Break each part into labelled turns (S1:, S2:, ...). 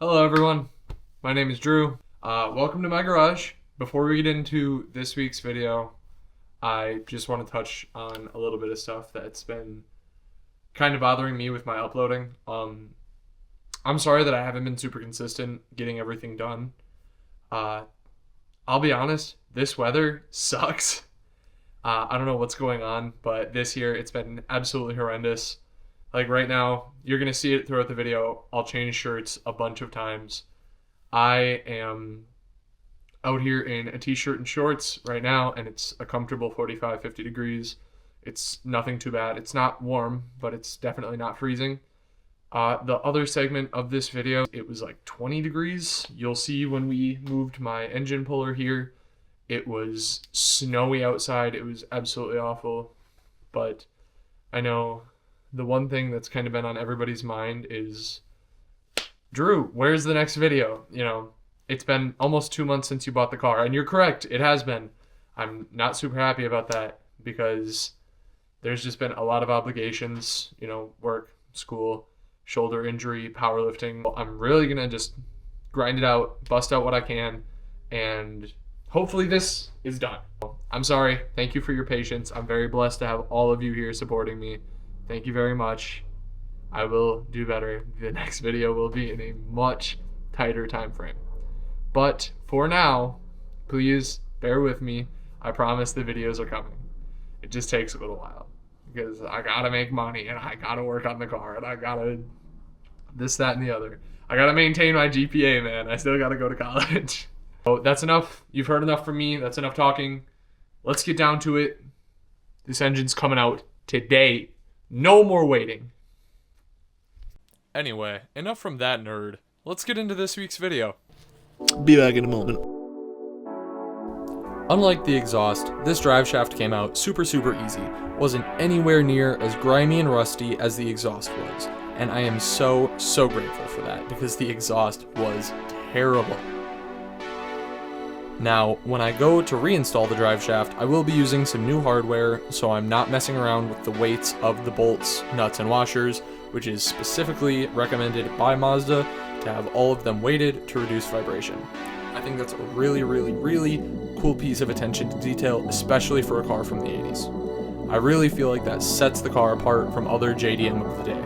S1: Hello everyone, my name is Drew. Welcome to my garage. Before we get into this week's video, I just want to touch on a little bit of stuff that's been kind of bothering me with my uploading. I'm sorry that I haven't been super consistent getting everything done. I'll be honest, this weather sucks. I don't know what's going on, but this year it's been absolutely horrendous. Like right now, you're going to see it throughout the video. I'll change shirts a bunch of times. I am out here in a t-shirt and shorts right now, and it's a comfortable 45, 50 degrees. It's nothing too bad. It's not warm, but it's definitely not freezing. The other segment of this video, it was like 20 degrees. You'll see when we moved my engine puller here, it was snowy outside. It was absolutely awful. But I know the one thing that's kind of been on everybody's mind is, Drew, where's the next video? You know, it's been almost 2 months since you bought the car, and you're correct, it has been. I'm not super happy about that because there's just been a lot of obligations, you know, work, school, shoulder injury, powerlifting. I'm really gonna just grind it out, bust out what I can, and hopefully this is done. I'm sorry, thank you for your patience. I'm very blessed to have all of you here supporting me. Thank you very much. I will do better. The next video will be in a much tighter time frame. But for now, please bear with me. I promise the videos are coming. It just takes a little while because I gotta make money and I gotta work on the car and I gotta this, that, and the other. I gotta maintain my GPA, man. I still gotta go to college. So that's enough. You've heard enough from me. That's enough talking. Let's get down to it. This engine's coming out today. No more waiting. Anyway, enough from that nerd. Let's get into this week's video.
S2: Be back in a moment.
S1: Unlike the exhaust, this drive shaft came out super easy. Wasn't anywhere near as grimy and rusty as the exhaust was. And I am so grateful for that because the exhaust was terrible. Now, when I go to reinstall the drive shaft, I will be using some new hardware, so I'm not messing around with the weights of the bolts, nuts, and washers, which is specifically recommended by Mazda to have all of them weighted to reduce vibration. I think that's a really cool piece of attention to detail, especially for a car from the 80s. I really feel like that sets the car apart from other JDM of the day.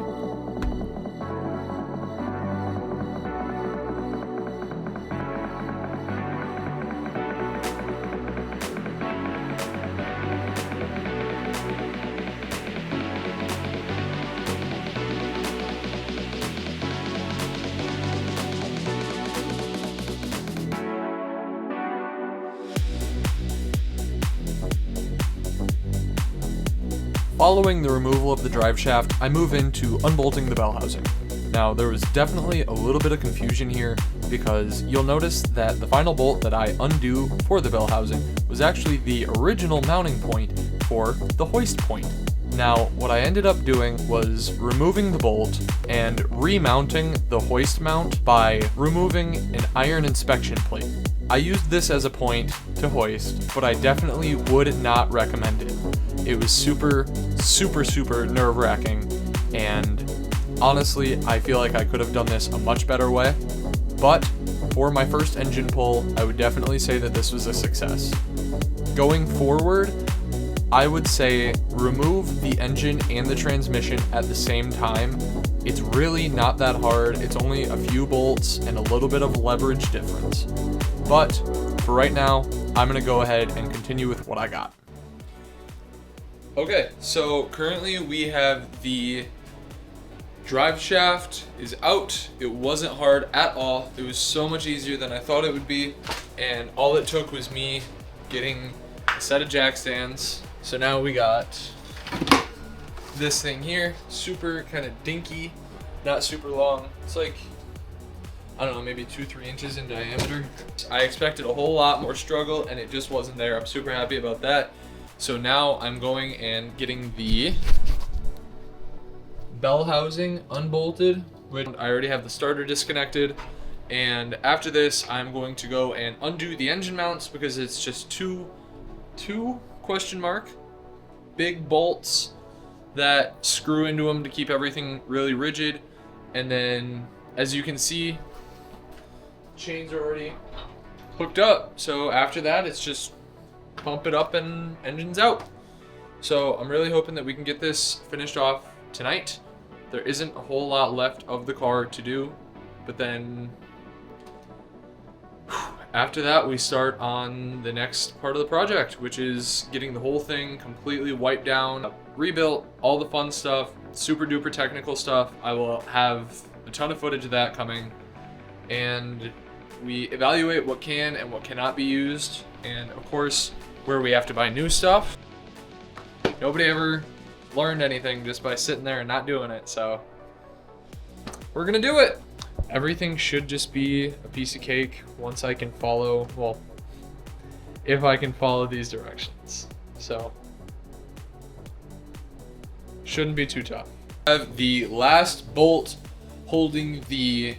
S1: Following the removal of the drive shaft, I move into unbolting the bell housing. Now, there was definitely a little bit of confusion here because you'll notice that the final bolt that I undo for the bell housing was actually the original mounting point for the hoist point. Now, what I ended up doing was removing the bolt and remounting the hoist mount by removing an iron inspection plate. I used this as a point to hoist, but I definitely would not recommend it. It was super nerve-wracking, and honestly, I feel like I could have done this a much better way, but for my first engine pull, I would definitely say that this was a success. Going forward, I would say remove the engine and the transmission at the same time. It's really not that hard. It's only a few bolts and a little bit of leverage difference. But for right now, I'm gonna go ahead and continue with what I got. Okay, so currently we have the drive shaft is out. It wasn't hard at all. It was so much easier than I thought it would be. And all it took was me getting a set of jack stands. So now we got this thing here, super kind of dinky, not super long. It's like, I don't know, maybe 2-3 inches in diameter. I expected a whole lot more struggle and it just wasn't there. I'm super happy about that. So now I'm going and getting the bell housing unbolted, which I already have the starter disconnected. And after this, I'm going to go and undo the engine mounts because it's just two question mark big bolts that screw into them to keep everything really rigid. And then, as you can see, chains are already hooked up. So after that, it's just pump it up and engine's out. So I'm really hoping that we can get this finished off tonight. There isn't a whole lot left of the car to do, but then after that we start on the next part of the project, which is getting the whole thing completely wiped down, rebuilt, all the fun stuff, super duper technical stuff. I will have a ton of footage of that coming, and we evaluate what can and what cannot be used, and of course where we have to buy new stuff. Nobody ever learned anything just by sitting there and not doing it, so we're gonna do it. Everything should just be a piece of cake once I can follow, well, if I can follow these directions. So shouldn't be too tough. I have the last bolt holding the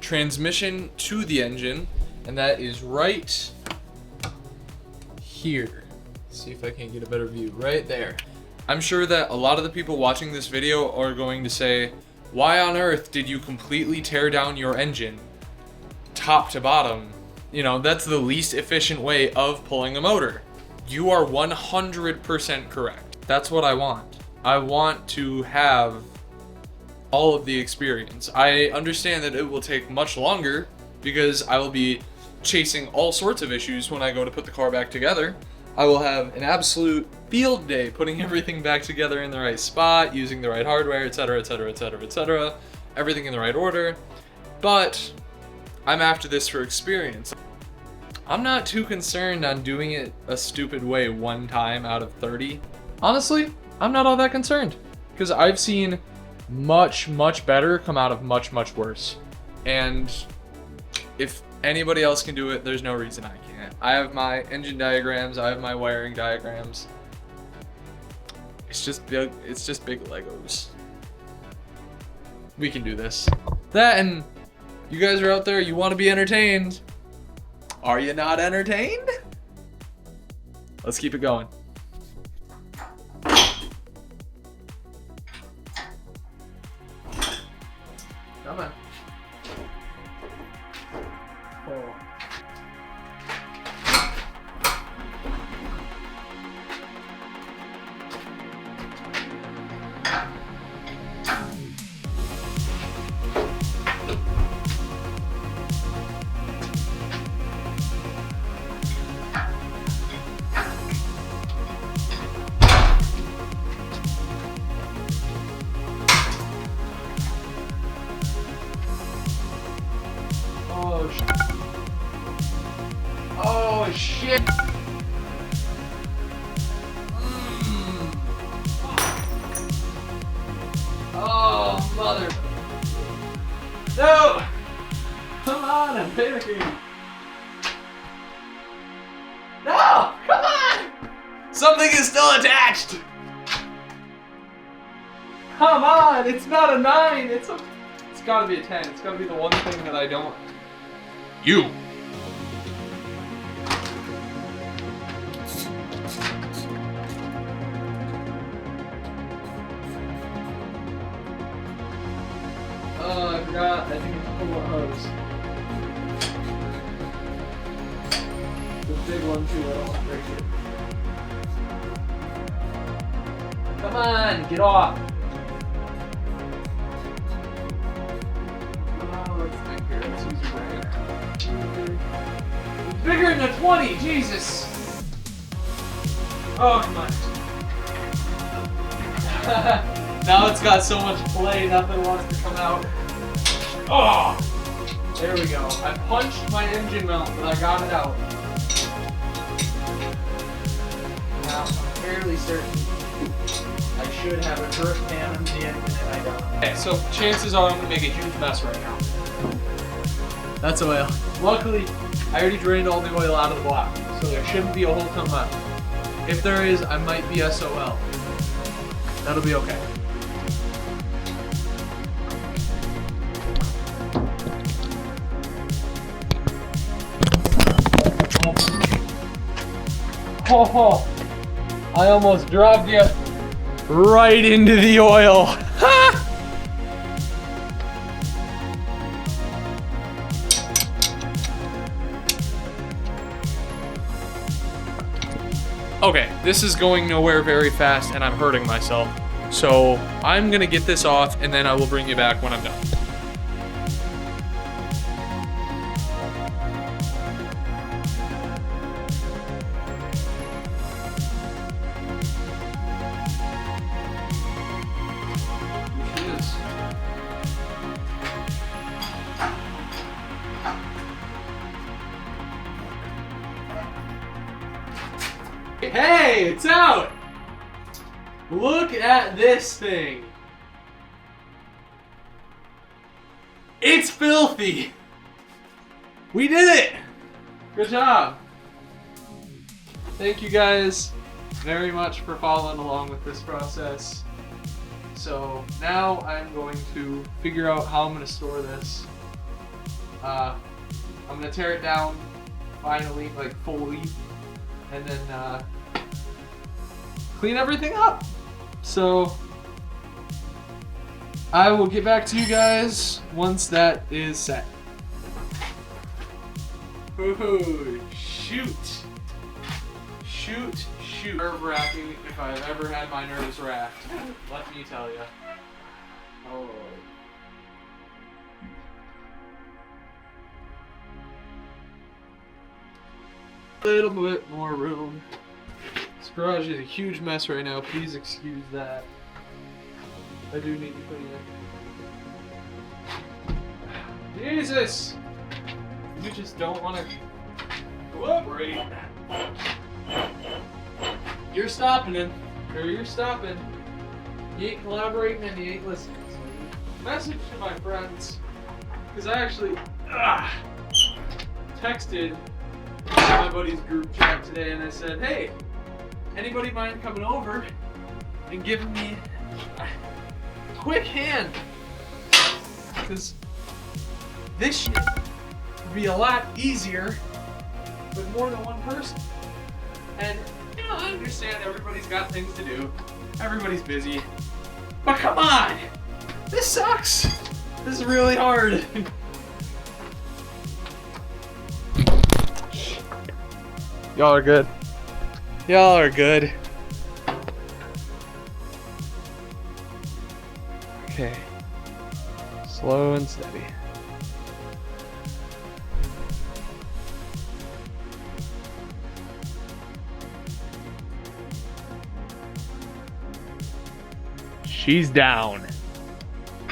S1: transmission to the engine, and that is right here. See if I can get a better view. Right there. I'm sure that a lot of the people watching this video are going to say, why on earth did you completely tear down your engine top to bottom? You know, that's the least efficient way of pulling a motor. You are 100% correct. That's what I want. I want to have all of the experience. I understand that it will take much longer because I will be chasing all sorts of issues when I go to put the car back together. I will have an absolute field day putting everything back together in the right spot, using the right hardware, etc., etc., etc., etc., everything in the right order. But I'm after this for experience. I'm not too concerned on doing it a stupid way one time out of 30. Honestly, I'm not all that concerned because I've seen much, much better come out of much, much worse. And if anybody else can do it, there's no reason I can't. I have my engine diagrams, I have my wiring diagrams. It's just big Legos. We can do this. That, and you guys are out there, you want to be entertained. Are you not entertained? Let's keep it going. Come on. Oh. Oh shit! Oh mother! No! Come on, I'm panicking. No! Come on! Something is still attached. Come on! It's not a 9. It's gotta be a 10. It's gotta be the one thing that I don't. You. Oh, I forgot. I think it's a pull a hose. The big one too. I don't want to break it. Come on, get off. Oh, let's think here. Let's use your brain. It's bigger than a 20. Jesus. Oh, come on. Now it's got so much play, nothing wants to come out. Oh! There we go. I punched my engine mount, but I got it out. Now, I'm fairly certain I should have a drip pan in the engine, and I don't. Okay, so chances are I'm going to make a huge mess right now. That's oil. Luckily, I already drained all the oil out of the block, so there shouldn't be a whole ton left. If there is, I might be SOL. That'll be okay. Oh, I almost dropped you right into the oil. Okay, this is going nowhere very fast and I'm hurting myself. So I'm gonna get this off and then I will bring you back when I'm done. Hey, it's out! Look at this thing. It's filthy. We did it! Good job. Thank you guys very much for following along with this process. So now I'm going to figure out how I'm going to store this. I'm going to tear it down finally, like fully, and then clean everything up. So I will get back to you guys once that is set. Ooh, shoot. Shoot, shoot. Nerve-wracking if I've ever had my nerves racked. Let me tell you. Oh. Little bit more room. This garage is a huge mess right now. Please excuse that. I do need to clean it. Jesus! You just don't want to cooperate. You're stopping him. Or you're stopping. You ain't collaborating and you ain't listening. So message to my friends. Because I actually texted my buddy's group chat today and I said, hey, anybody mind coming over and giving me a quick hand? Because this shit would be a lot easier with more than one person. And, you know, I understand everybody's got things to do. Everybody's busy. But come on! This sucks! This is really hard. Y'all are good. Y'all are good. Okay. Slow and steady. She's down.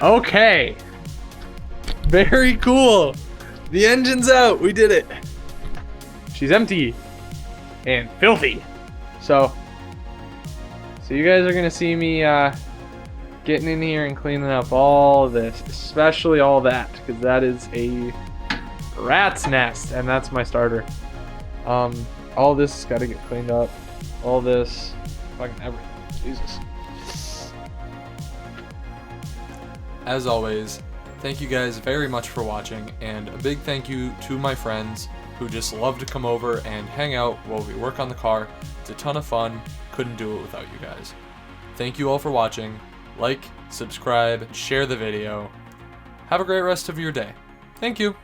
S1: Okay. Very cool. The engine's out. We did it. She's empty and filthy. So you guys are gonna see me getting in here and cleaning up all of this, especially all that, because that is a rat's nest, and that's my starter. All this has got to get cleaned up. All this, fucking everything. Jesus. As always, thank you guys very much for watching, and a big thank you to my friends who just love to come over and hang out while we work on the car. It's a ton of fun. Couldn't do it without you guys. Thank you all for watching. Like, subscribe, share the video. Have a great rest of your day. Thank you.